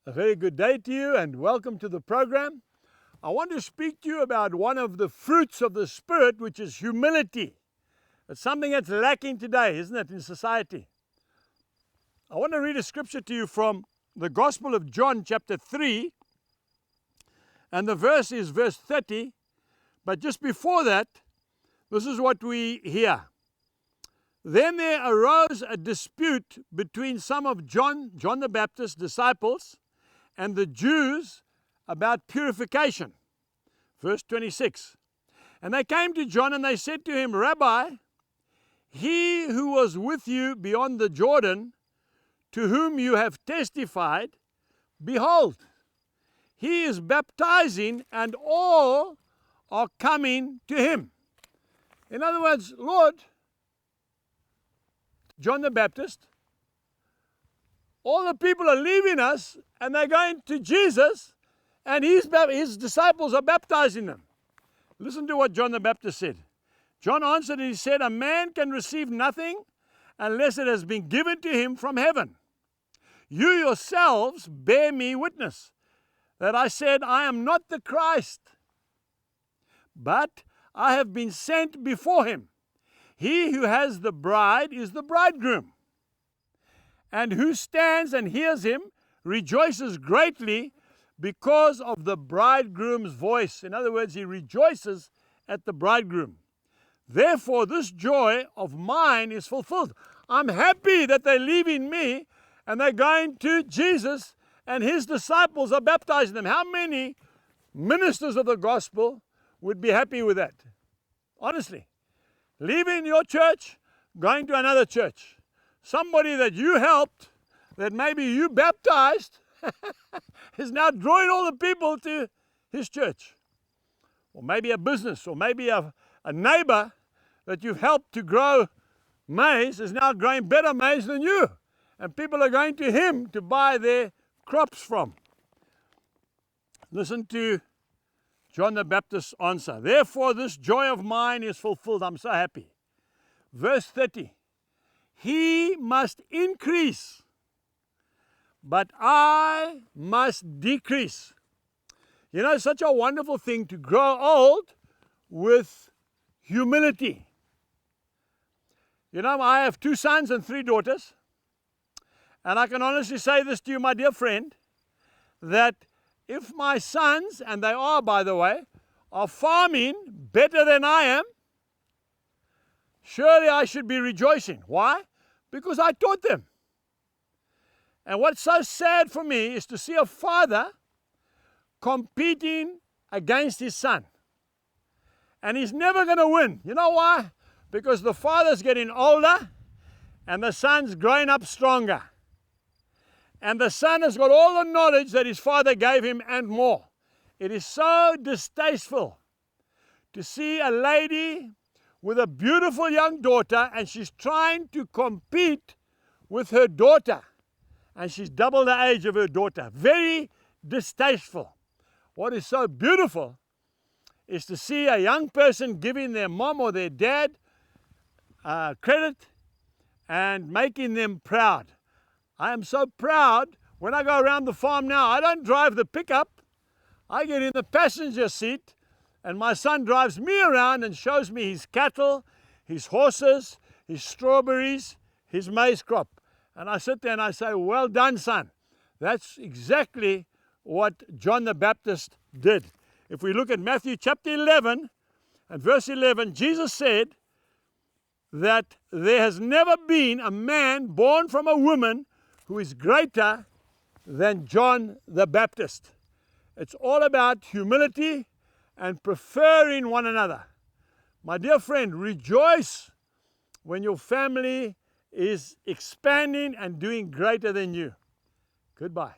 A very good day to you and welcome to the program. I want to speak to you about one of the fruits of the Spirit, which is humility. It's something that's lacking today, isn't it, in society? I want to read a scripture to you from the Gospel of John chapter 3, and the verse is verse 30, but just before that, this is what we hear. Then there arose a dispute between some of John the Baptist's disciples and the Jews about purification. Verse 26. And they came to John and they said to him, Rabbi, he who was with you beyond the Jordan, to whom you have testified, behold, he is baptizing and all are coming to him. In other words, Lord, John the Baptist, all the people are leaving us and they're going to Jesus and his disciples are baptizing them. Listen to what John the Baptist said. John answered and he said, a man can receive nothing unless it has been given to him from heaven. You yourselves bear me witness that I said, I am not the Christ, but I have been sent before him. He who has the bride is the bridegroom. And who stands and hears him rejoices greatly because of the bridegroom's voice. In other words, he rejoices at the bridegroom. Therefore, this joy of mine is fulfilled. I'm happy that they're leaving me and they're going to Jesus and his disciples are baptizing them. How many ministers of the gospel would be happy with that? Honestly. Leaving your church, going to another church. Somebody that you helped, that maybe you baptized, is now drawing all the people to his church. Or maybe a business, or maybe a neighbor that you've helped to grow maize is now growing better maize than you. And people are going to him to buy their crops from. Listen to John the Baptist's answer. Therefore, this joy of mine is fulfilled. I'm so happy. Verse 30. He must increase, but I must decrease. You know, it's such a wonderful thing to grow old with humility. You know, I have 2 sons and 3 daughters. And I can honestly say this to you, my dear friend, that if my sons, and they are, by the way, are farming better than I am, surely I should be rejoicing. Why? Because I taught them. And what's so sad for me is to see a father competing against his son. And he's never going to win. You know why? Because the father's getting older and the son's growing up stronger. And the son has got all the knowledge that his father gave him and more. It is so distasteful to see a lady with a beautiful young daughter and she's trying to compete with her daughter. And she's double the age of her daughter. Very distasteful. What is so beautiful is to see a young person giving their mom or their dad credit and making them proud. I am so proud when I go around the farm now. I don't drive the pickup. I get in the passenger seat and my son drives me around and shows me his cattle, his horses, his strawberries, his maize crop. And I sit there and I say, well done, son. That's exactly what John the Baptist did. If we look at Matthew chapter 11 and verse 11, Jesus said that there has never been a man born from a woman who is greater than John the Baptist. It's all about humility and preferring one another. My dear friend, rejoice when your family is expanding and doing greater than you. Goodbye.